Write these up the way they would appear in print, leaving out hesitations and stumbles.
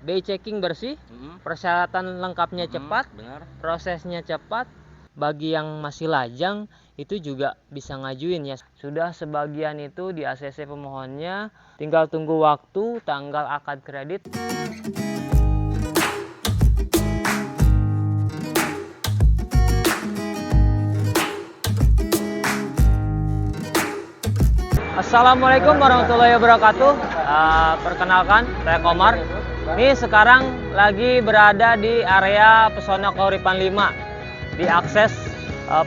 day checking bersih, persyaratan lengkapnya cepat, benar. prosesnya cepat. Bagi yang masih lajang itu juga bisa ngajuin ya. Sudah sebagian itu di ACC pemohonnya, tinggal tunggu waktu tanggal akad kredit. Assalamualaikum warahmatullahi wabarakatuh. Perkenalkan, saya Komar. Ini sekarang lagi berada di area Pesona Kahuripan 5, di akses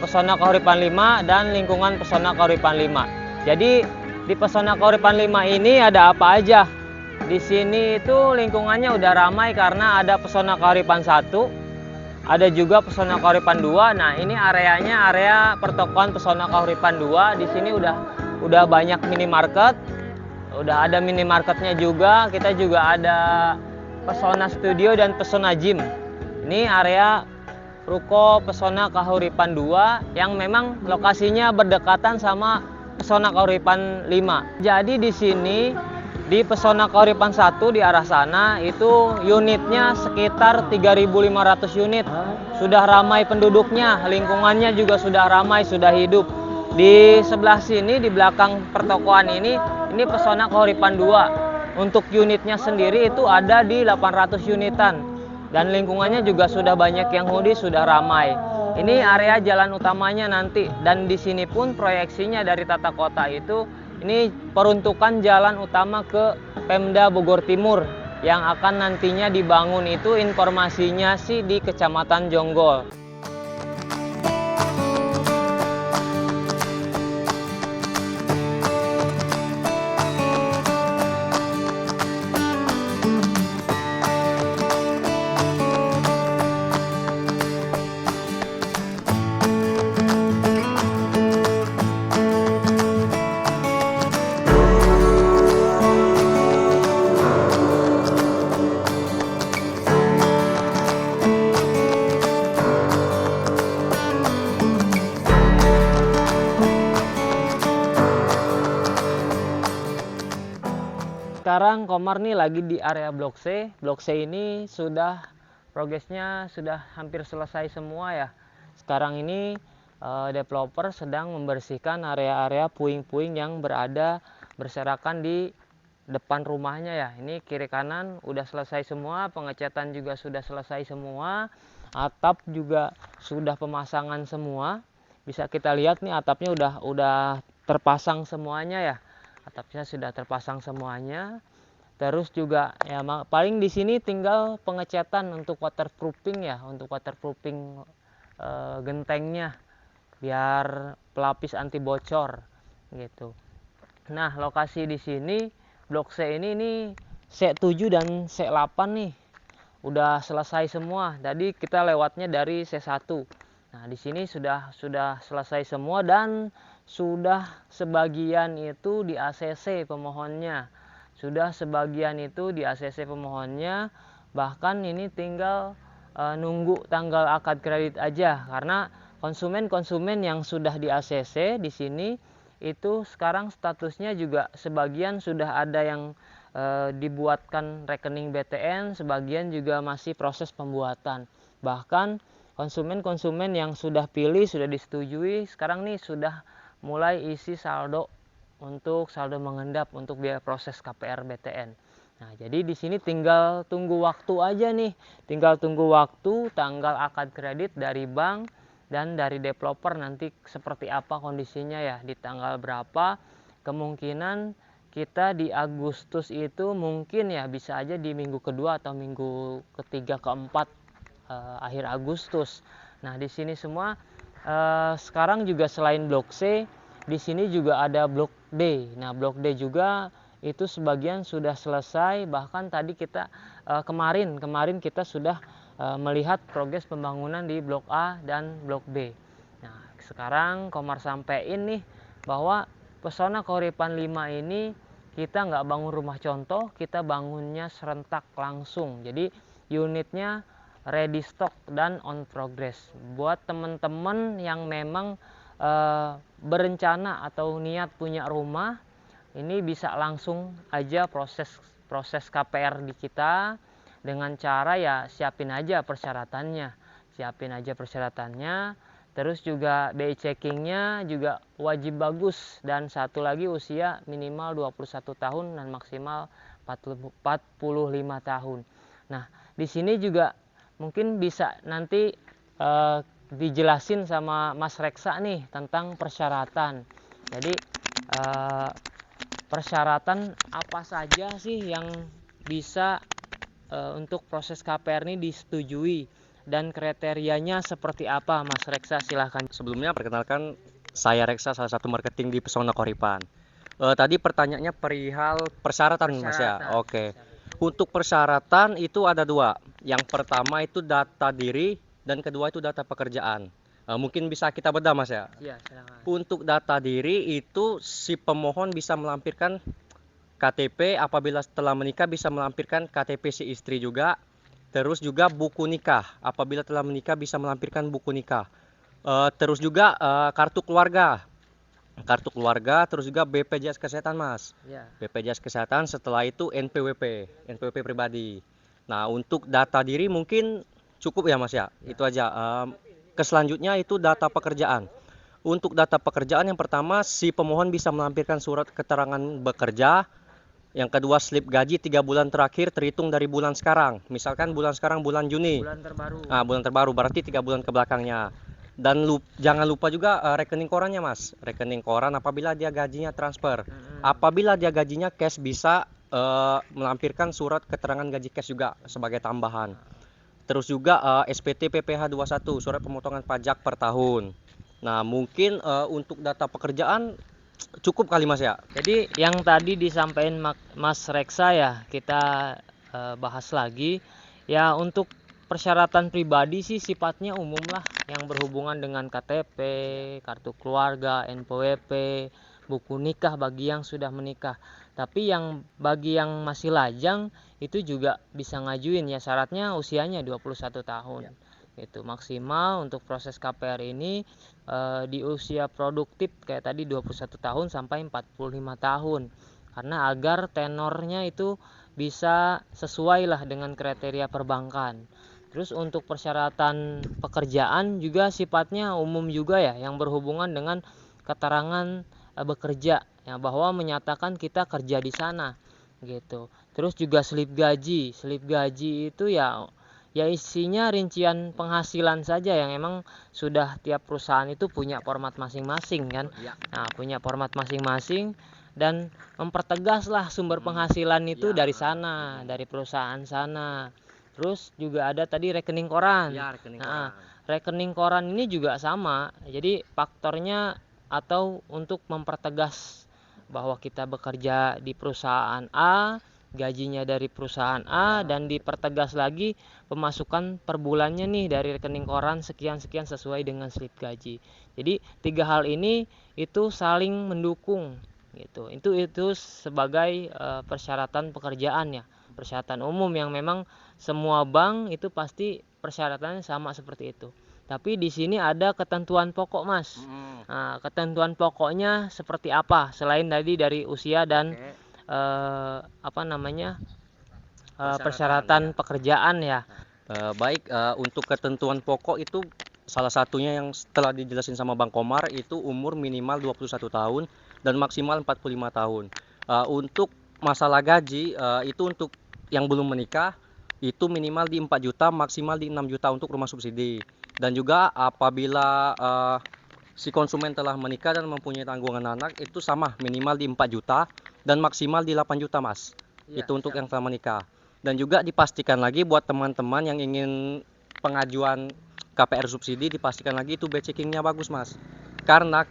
Pesona Kahuripan 5 dan lingkungan Pesona Kahuripan 5. Jadi di Pesona Kahuripan 5 ini ada apa aja? Di sini itu lingkungannya udah ramai karena ada Pesona Kahuripan 1, ada juga Pesona Kahuripan 2. Nah, ini areanya area pertokoan Pesona Kahuripan 2. Di sini udah banyak minimarket, udah ada minimarketnya juga. Kita juga ada Pesona Studio dan Pesona Gym. Ini area ruko Pesona Kahuripan 2 yang memang lokasinya berdekatan sama Pesona Kahuripan 5. Jadi di sini di Pesona Kahuripan 1 di arah sana itu unitnya sekitar 3.500 unit. Sudah ramai penduduknya, lingkungannya juga sudah ramai, sudah hidup. Di sebelah sini, di belakang pertokoan ini Pesona Kahuripan 2. Untuk unitnya sendiri itu ada di 800 unitan. Dan lingkungannya juga sudah banyak yang huni, sudah ramai. Ini area jalan utamanya nanti. Dan di sini pun proyeksinya dari tata kota itu, ini peruntukan jalan utama ke Pemda Bogor Timur. Yang akan nantinya dibangun itu informasinya sih di Kecamatan Jonggol. Sekarang Komar nih lagi di area Blok C. Blok C ini sudah progresnya sudah hampir selesai semua ya. Sekarang ini developer sedang membersihkan area-area puing-puing yang berada berserakan di depan rumahnya ya. Ini kiri kanan udah selesai semua, pengecatan juga sudah selesai semua, atap juga sudah pemasangan semua. Bisa kita lihat nih atapnya udah terpasang semuanya ya. Atapnya sudah terpasang semuanya. Terus juga ya paling di sini tinggal pengecatan untuk waterproofing ya, untuk waterproofing gentengnya biar pelapis anti bocor gitu. Nah, lokasi di sini Blok C ini C7 dan C8 nih udah selesai semua. Tadi kita lewatnya dari C1. Nah, di sini sudah selesai semua dan sudah sebagian itu di ACC pemohonnya. Sudah sebagian itu di ACC pemohonnya. Bahkan ini tinggal nunggu tanggal akad kredit aja karena konsumen-konsumen yang sudah di ACC di sini itu sekarang statusnya juga sebagian sudah ada yang dibuatkan rekening BTN, sebagian juga masih proses pembuatan. Bahkan konsumen-konsumen yang sudah pilih, sudah disetujui, sekarang nih sudah mulai isi saldo untuk saldo mengendap untuk biaya proses KPR BTN. Nah, jadi di sini tinggal tunggu waktu aja nih. Tinggal tunggu waktu tanggal akad kredit dari bank dan dari developer nanti seperti apa kondisinya ya, di tanggal berapa. Kemungkinan kita di Agustus itu mungkin ya bisa aja di minggu kedua atau minggu ketiga keempat akhir Agustus. Nah, di sini semua sekarang juga selain Blok C, di sini juga ada Blok D. Nah, Blok D juga itu sebagian sudah selesai, bahkan tadi kita kemarin kita sudah melihat progres pembangunan di Blok A dan Blok B. Nah, sekarang Komar sampein nih bahwa Pesona Kahuripan 5 ini kita nggak bangun rumah contoh, kita bangunnya serentak langsung. Jadi unitnya ready stock dan on progress. Buat teman-teman yang memang berencana atau niat punya rumah, ini bisa langsung aja proses KPR di kita. dengan cara ya siapin aja persyaratannya. Terus juga BI checkingnya juga wajib bagus, dan satu lagi usia minimal 21 tahun dan maksimal 45 tahun. Nah, di sini juga mungkin bisa nanti dijelasin sama Mas Reksa nih tentang persyaratan. Jadi persyaratan apa saja sih yang bisa untuk proses KPR ini disetujui, dan kriterianya seperti apa, Mas Reksa? Silahkan. Sebelumnya perkenalkan, saya Reksa, salah satu marketing di Pesona Kahuripan. Tadi pertanyaannya perihal persyaratan, Mas ya. Oke. Untuk persyaratan itu ada dua. Yang pertama itu data diri, dan kedua itu data pekerjaan. Mungkin bisa kita bedah, Mas ya. Iya, silakan. Untuk data diri itu si pemohon bisa melampirkan KTP, apabila setelah menikah bisa melampirkan KTP si istri juga. Terus juga buku nikah, apabila telah menikah bisa melampirkan buku nikah. Terus juga kartu keluarga, terus juga BPJS Kesehatan, Mas. Ya. BPJS Kesehatan, setelah itu NPWP pribadi. Nah, untuk data diri mungkin cukup ya, Mas ya. Itu aja. Selanjutnya itu data pekerjaan. Untuk data pekerjaan, yang pertama si pemohon bisa melampirkan surat keterangan bekerja. Yang kedua slip gaji 3 bulan terakhir terhitung dari bulan sekarang. Misalkan bulan sekarang bulan Juni. Bulan terbaru berarti 3 bulan ke belakangnya. Dan jangan lupa juga rekening korannya, Mas. Rekening koran apabila dia gajinya transfer. Apabila dia gajinya cash bisa melampirkan surat keterangan gaji cash juga sebagai tambahan. Terus juga SPT PPh 21, surat pemotongan pajak per tahun. Nah, mungkin untuk data pekerjaan cukup kali, Mas ya. Jadi yang tadi disampaikan Mas Reksa ya, kita bahas lagi. Ya, untuk persyaratan pribadi sih sifatnya umum lah, yang berhubungan dengan KTP, kartu keluarga, NPWP, buku nikah bagi yang sudah menikah. Tapi yang bagi yang masih lajang itu juga bisa ngajuin ya, syaratnya usianya 21 tahun. Gitu. Maksimal untuk proses KPR ini di usia produktif kayak tadi 21 tahun sampai 45 tahun. Karena agar tenornya itu bisa sesuai lah dengan kriteria perbankan. Terus untuk persyaratan pekerjaan juga sifatnya umum juga ya, yang berhubungan dengan keterangan bekerja ya, bahwa menyatakan kita kerja di sana gitu. Terus juga slip gaji itu ya isinya rincian penghasilan saja, yang emang sudah tiap perusahaan itu punya format masing-masing kan. Nah, punya format masing-masing, dan mempertegas lah sumber penghasilan itu dari sana, dari perusahaan sana. Terus juga ada tadi rekening koran. Rekening koran ini juga sama. Jadi faktornya atau untuk mempertegas bahwa kita bekerja di perusahaan A, gajinya dari perusahaan A, dan dipertegas lagi pemasukan per bulannya nih dari rekening koran sekian-sekian sesuai dengan slip gaji. Jadi 3 hal ini itu saling mendukung gitu. Itu sebagai persyaratan pekerjaan ya, persyaratan umum yang memang semua bank itu pasti persyaratannya sama seperti itu. Tapi di sini ada ketentuan pokok, Mas. Nah, ketentuan pokoknya seperti apa selain tadi dari usia dan persyaratan pekerjaan ya. Baik, untuk ketentuan pokok itu salah satunya yang setelah dijelasin sama Bang Komar itu umur minimal 21 tahun dan maksimal 45 tahun. Untuk masalah gaji itu untuk yang belum menikah itu minimal di 4 juta, maksimal di 6 juta untuk rumah subsidi. Dan juga apabila si konsumen telah menikah dan mempunyai tanggungan anak itu sama, minimal di 4 juta dan maksimal di 8 juta, Mas. Itu untuk yang telah menikah. Dan juga dipastikan lagi buat teman-teman yang ingin pengajuan KPR subsidi, dipastikan lagi itu BI checkingnya bagus, Mas. Karena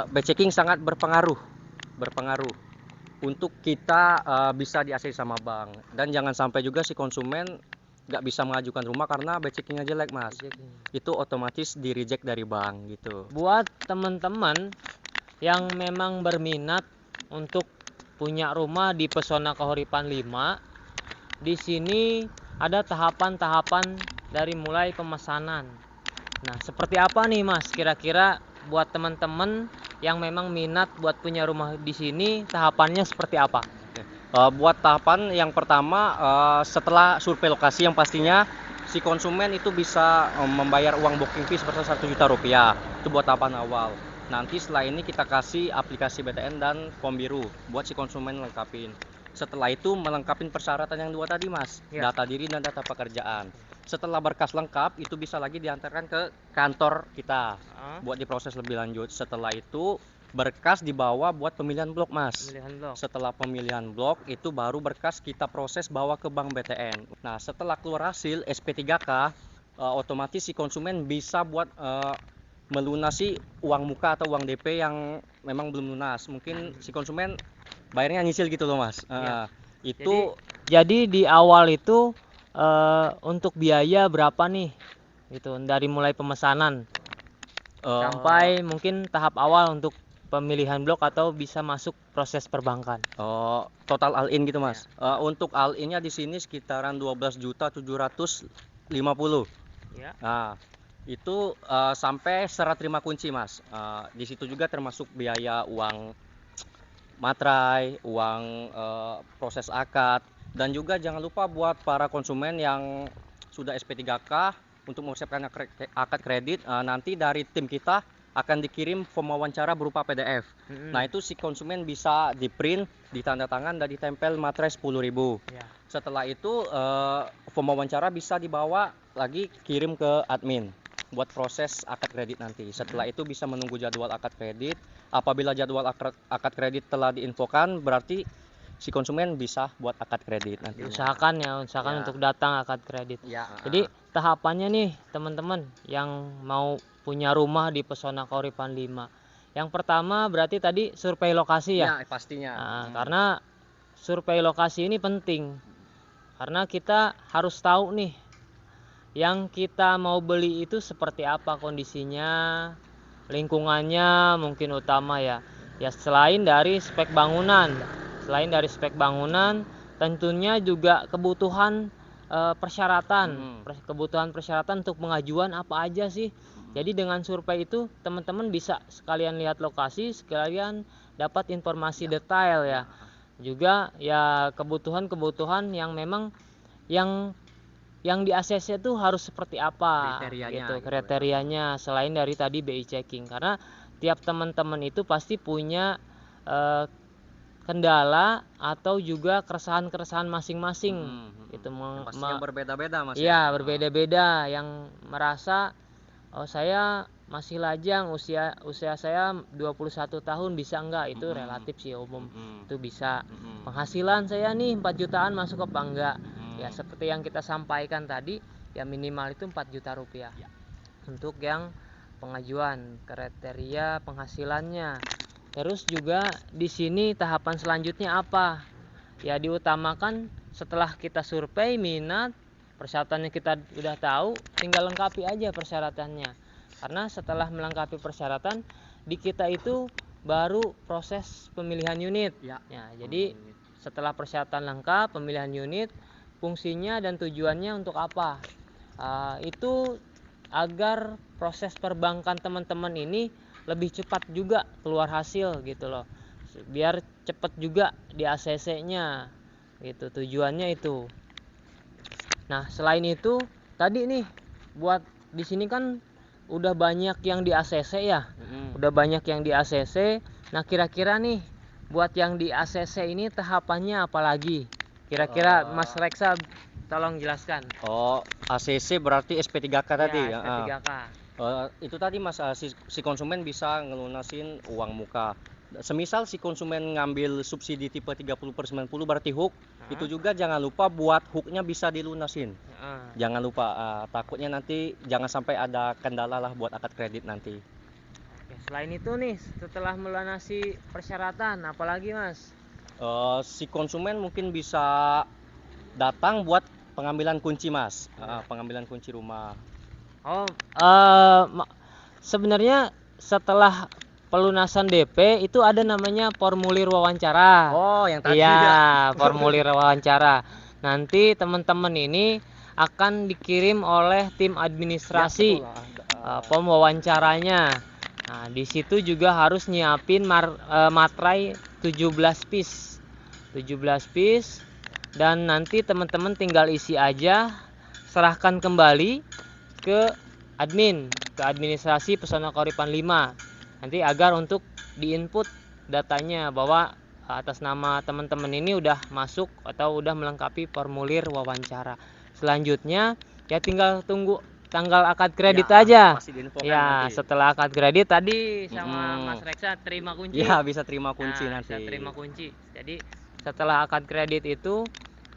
BI checking sangat berpengaruh untuk kita bisa di-ACC sama bank. Dan jangan sampai juga si konsumen nggak bisa mengajukan rumah karena BI checkingnya jelek, Mas. Itu otomatis di reject dari bank gitu. Buat teman-teman yang memang berminat untuk punya rumah di Pesona Kahuripan 5, di sini ada tahapan-tahapan dari mulai pemesanan. Nah, seperti apa nih, Mas? Kira-kira buat teman-teman yang memang minat buat punya rumah di sini, tahapannya seperti apa? Buat tahapan yang pertama, setelah survei lokasi yang pastinya si konsumen itu bisa membayar uang booking fee sebesar 1 juta rupiah. Itu buat tahapan awal. Nanti setelah ini kita kasih aplikasi BTN dan form biru buat si konsumen lengkapin. Setelah itu melengkapi persyaratan yang dua tadi mas, Ya. data diri dan data pekerjaan. Setelah berkas lengkap itu bisa lagi diantarkan ke kantor kita buat diproses lebih lanjut. Setelah itu berkas dibawa buat pemilihan blok mas. Pemilihan blok. Setelah pemilihan blok itu baru berkas kita proses bawa ke bank BTN. Nah setelah keluar hasil SP3K, otomatis si konsumen bisa buat melunasi uang muka atau uang DP yang memang belum lunas. Mungkin si konsumen bayarnya nyicil gitu loh mas. Iya. Itu Jadi di awal itu untuk biaya berapa nih? Gitu, dari mulai pemesanan sampai mungkin tahap awal untuk pemilihan blok atau bisa masuk proses perbankan. total all in gitu mas. Untuk all innya di sini sekitaran 12.750.000. Ya. Nah, itu sampai serah terima kunci mas. Di situ juga termasuk biaya uang materai, uang proses akad, dan juga jangan lupa buat para konsumen yang sudah SP3K untuk mempersiapkan akad kredit, nanti dari tim kita akan dikirim form wawancara berupa PDF. Nah itu si konsumen bisa di print, ditanda tangan dan ditempel materai 10.000. Ya. Setelah itu form wawancara bisa dibawa lagi kirim ke admin buat proses akad kredit nanti. Setelah itu bisa menunggu jadwal akad kredit. Apabila jadwal akad kredit telah diinfokan, berarti si konsumen bisa buat akad kredit nanti. Usahakan ya, untuk datang akad kredit. Ya. Jadi tahapannya nih teman-teman yang mau punya rumah di Pesona Kauripan 5. Yang pertama berarti tadi survei lokasi ya. Ya pastinya. Karena survei lokasi ini penting. Karena kita harus tahu nih yang kita mau beli itu seperti apa kondisinya, lingkungannya mungkin utama ya. Ya selain dari spek bangunan. Tentunya juga kebutuhan persyaratan untuk pengajuan apa aja sih. Jadi dengan survei itu teman-teman bisa sekalian lihat lokasi, sekalian dapat informasi detail ya. Juga ya kebutuhan yang memang yang di ACC itu harus seperti apa kriterianya selain dari tadi BI checking. Karena tiap teman-teman itu pasti punya kendala atau juga keresahan masing-masing itu pastinya berbeda-beda mas. Iya, berbeda-beda, yang merasa saya masih lajang, usia saya 21 tahun bisa enggak, itu relatif sih umum. Itu bisa. Penghasilan saya nih 4 jutaan masuk apa enggak? Ya seperti yang kita sampaikan tadi, ya minimal itu 4 juta rupiah. Untuk yang pengajuan kriteria penghasilannya. Terus juga di sini tahapan selanjutnya apa? Ya diutamakan setelah kita survei minat, persyaratannya kita udah tahu, tinggal lengkapi aja persyaratannya. Karena setelah melengkapi persyaratan, di kita itu baru proses pemilihan unit. Ya, jadi setelah persyaratan lengkap, pemilihan unit, fungsinya dan tujuannya untuk apa? Itu agar proses perbankan teman-teman ini lebih cepat juga keluar hasil gitu loh. Biar cepat juga di ACC-nya. Gitu, tujuannya itu. Nah, selain itu tadi nih buat di sini kan udah banyak yang di ACC ya. Udah banyak yang di ACC. Nah, kira-kira nih buat yang di ACC ini tahapannya apa lagi? Kira-kira Mas Reksa tolong jelaskan. ACC berarti SP3K tadi ya. SP3K. Itu tadi Mas, si konsumen bisa ngelunasin uang muka. Semisal si konsumen ngambil subsidi tipe 30/90 berarti hook, itu juga jangan lupa buat hooknya bisa dilunasin. Jangan lupa, takutnya nanti jangan sampai ada kendala lah buat akad kredit nanti. Oke, selain itu nih setelah melunasi persyaratan apalagi Mas? Si konsumen mungkin bisa datang buat pengambilan kunci Mas, pengambilan kunci rumah. Sebenarnya setelah pelunasan DP itu ada namanya formulir wawancara. Yang tadi ya. Formulir wawancara. Nanti teman-teman ini akan dikirim oleh tim administrasi form wawancaranya. Nah, di situ juga harus nyiapin materai 17 piece. 17 piece, dan nanti teman-teman tinggal isi aja, serahkan kembali ke admin, ke administrasi Pesona Kauripan 5 nanti, agar untuk diinput datanya bahwa atas nama teman-teman ini udah masuk atau udah melengkapi formulir wawancara. Selanjutnya ya tinggal tunggu tanggal akad kredit Ya, aja. pasti diinfokan Ya, nanti. setelah akad kredit tadi sama Mas Reksa terima kunci. Ya, bisa terima kunci Nah, nanti. bisa terima kunci. Jadi setelah akad kredit itu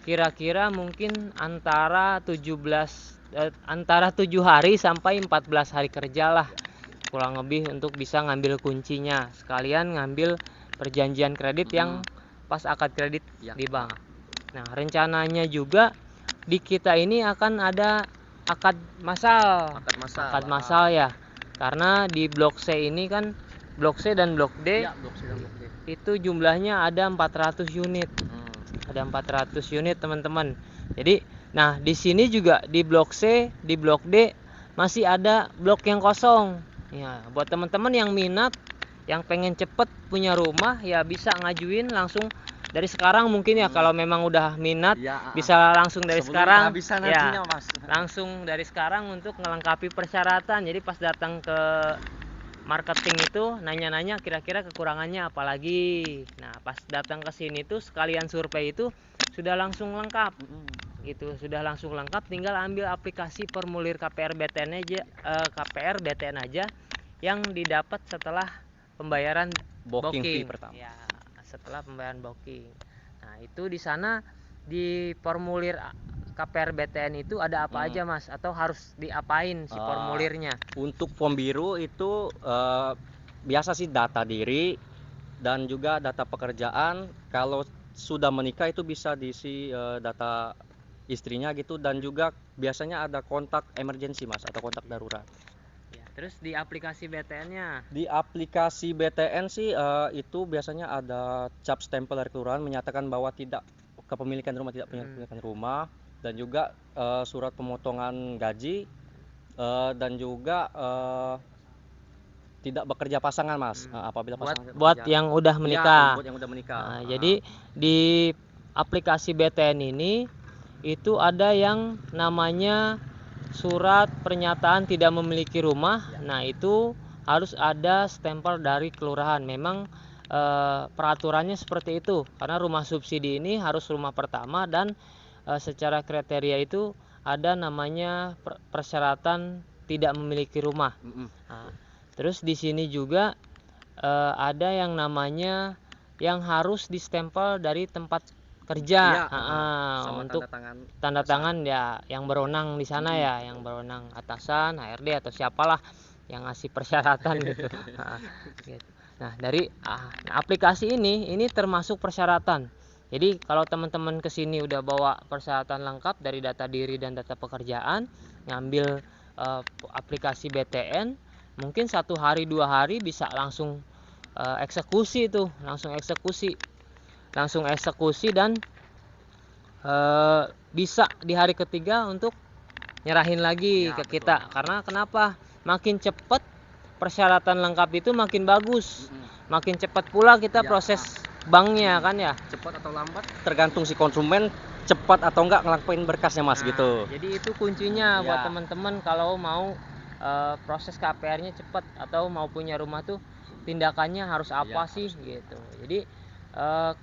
kira-kira mungkin antara 7 hari sampai 14 hari kerja lah kurang lebih untuk bisa ngambil kuncinya, sekalian ngambil perjanjian kredit yang pas akad kredit Ya. di bank. Nah, rencananya juga di kita ini akan ada akad massal. Akad massal ya. Karena di blok C ini kan, blok C dan blok D, Ya, blok C dan blok D. itu jumlahnya ada 400 unit. Ada 400 unit, teman-teman. Jadi, nah di sini juga di blok C, di blok D masih ada blok yang kosong. Ya, buat teman-teman yang minat, yang pengen cepet punya rumah, ya bisa ngajuin langsung dari sekarang mungkin ya. Kalau memang udah minat Ya, bisa langsung dari sekarang. Bisa Ya, nantinya, Mas. langsung dari sekarang untuk melengkapi persyaratan. Jadi pas datang ke marketing itu nanya-nanya kira-kira kekurangannya apa lagi. Nah, pas datang ke sini tuh sekalian survei itu sudah langsung lengkap. Gitu, sudah langsung lengkap, tinggal ambil aplikasi formulir KPR BTN aja, KPR BTN aja yang didapat setelah pembayaran Booking fee pertama. Ya, setelah pembayaran booking. Nah, itu di sana di formulir KPR BTN itu ada apa aja, Mas? Atau harus diapain si formulirnya? Untuk form biru itu biasa sih data diri dan juga data pekerjaan. Kalau sudah menikah itu bisa diisi data istrinya gitu, dan juga biasanya ada kontak emergency, Mas, atau kontak darurat. Ya, terus di aplikasi BTN-nya? Di aplikasi BTN sih itu biasanya ada cap stempel dari kelurahan menyatakan bahwa tidak kepemilikan rumah, tidak punya kepemilikan rumah, dan juga surat pemotongan gaji, dan juga tidak bekerja pasangan, Mas. Apabila pasangan buat yang udah menikah. Ya, buat yang udah menikah. Nah, jadi di aplikasi BTN ini itu ada yang namanya surat pernyataan tidak memiliki rumah. Nah, itu harus ada stempel dari kelurahan. Memang peraturannya seperti itu, karena rumah subsidi ini harus rumah pertama, dan secara kriteria itu ada namanya persyaratan tidak memiliki rumah. Nah, terus di sini juga ada yang namanya yang harus distempel dari tempat kerja. Sama untuk tanda tangan ya yang berwenang di sana, ya yang berwenang atasan, HRD atau siapalah yang ngasih persyaratan gitu. Gitu. Nah, dari aplikasi ini termasuk persyaratan. Jadi kalau teman-teman kesini udah bawa persyaratan lengkap dari data diri dan data pekerjaan, ngambil aplikasi BTN, mungkin 1 hari 2 hari bisa langsung eksekusi tuh, langsung eksekusi dan bisa di hari ketiga untuk nyerahin lagi ke kita. Karena kenapa? Makin cepat persyaratan lengkap itu makin bagus. Makin cepat pula kita proses banknya kan ya. Cepat atau lambat tergantung si konsumen cepat atau enggak ngelakuin berkasnya, Mas, gitu. Jadi itu kuncinya buat teman-teman kalau mau proses KPR-nya cepat atau mau punya rumah tuh tindakannya harus apa sih gitu. Jadi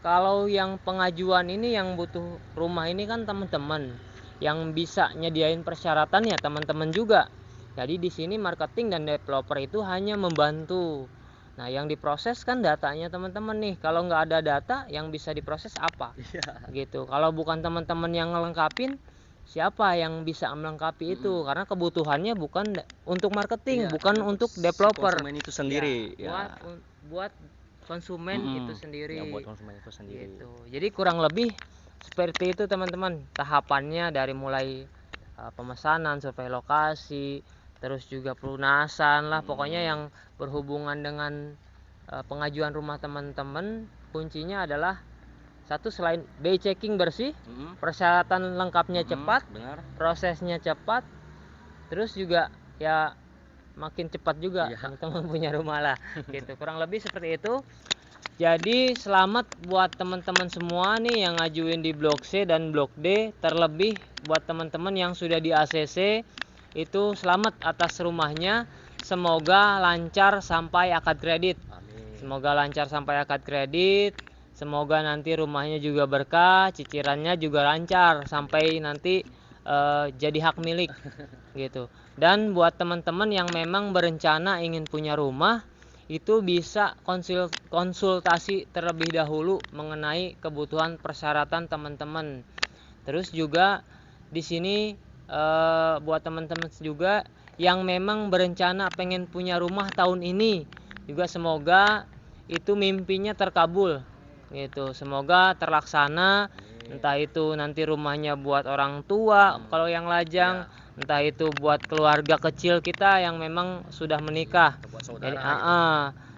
kalau yang pengajuan ini yang butuh rumah ini kan teman-teman, yang bisa nyediain persyaratan ya teman-teman juga. Jadi di sini marketing dan developer itu hanya membantu. Nah, yang diproses kan datanya teman-teman nih. Kalau nggak ada data, yang bisa diproses apa? Gitu. Kalau bukan teman-teman yang ngelengkapin, siapa yang bisa melengkapi itu? Karena kebutuhannya bukan untuk marketing, bukan untuk developer. Konsumen itu sendiri. Buat konsumen itu sendiri. Ya, buat konsumen itu sendiri. Gitu. Jadi kurang lebih seperti itu, teman-teman. Tahapannya dari mulai pemesanan, survei lokasi, terus juga pelunasan lah, pokoknya yang berhubungan dengan pengajuan rumah teman-teman, kuncinya adalah satu, selain BI checking bersih, persyaratan lengkapnya cepat, prosesnya cepat, terus juga ya makin cepat juga teman-teman punya rumah lah. Gitu, kurang lebih seperti itu. Jadi selamat buat teman-teman semua nih yang ngajuin di Blok C dan Blok D, terlebih buat teman-teman yang sudah di ACC, itu selamat atas rumahnya. Semoga lancar sampai akad kredit. Amin. Semoga lancar sampai akad kredit. Semoga nanti rumahnya juga berkah, cicilannya juga lancar sampai nanti jadi hak milik gitu. Dan buat teman-teman yang memang berencana ingin punya rumah, itu bisa konsultasi terlebih dahulu mengenai kebutuhan persyaratan teman-teman. Terus juga di sini buat teman-teman juga yang memang berencana pengen punya rumah tahun ini, juga semoga itu mimpinya terkabul gitu. Semoga terlaksana, entah itu nanti rumahnya buat orang tua kalau yang lajang, entah itu buat keluarga kecil kita yang memang sudah menikah. Buat Jadi, saudara gitu.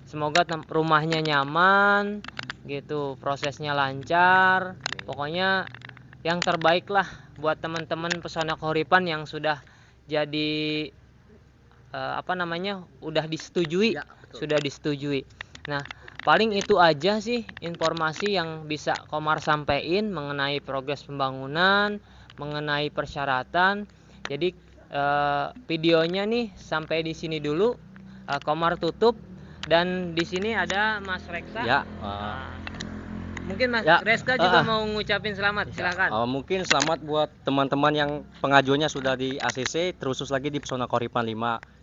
semoga rumahnya nyaman gitu, prosesnya lancar. Pokoknya yang terbaik lah buat teman-teman Pesona Kahuripan yang sudah jadi udah disetujui. Ya, betul. Sudah disetujui. Nah, paling itu aja sih informasi yang bisa Komar sampaikan mengenai progres pembangunan, mengenai persyaratan. Jadi videonya nih sampai di sini dulu. Komar tutup, dan di sini ada Mas Reksa. Ya, mungkin Mas ya, Reska juga mau ngucapin selamat. Silakan. mungkin selamat buat teman-teman yang pengajuannya sudah di ACC, terusus lagi di Pesona Kahuripan 5.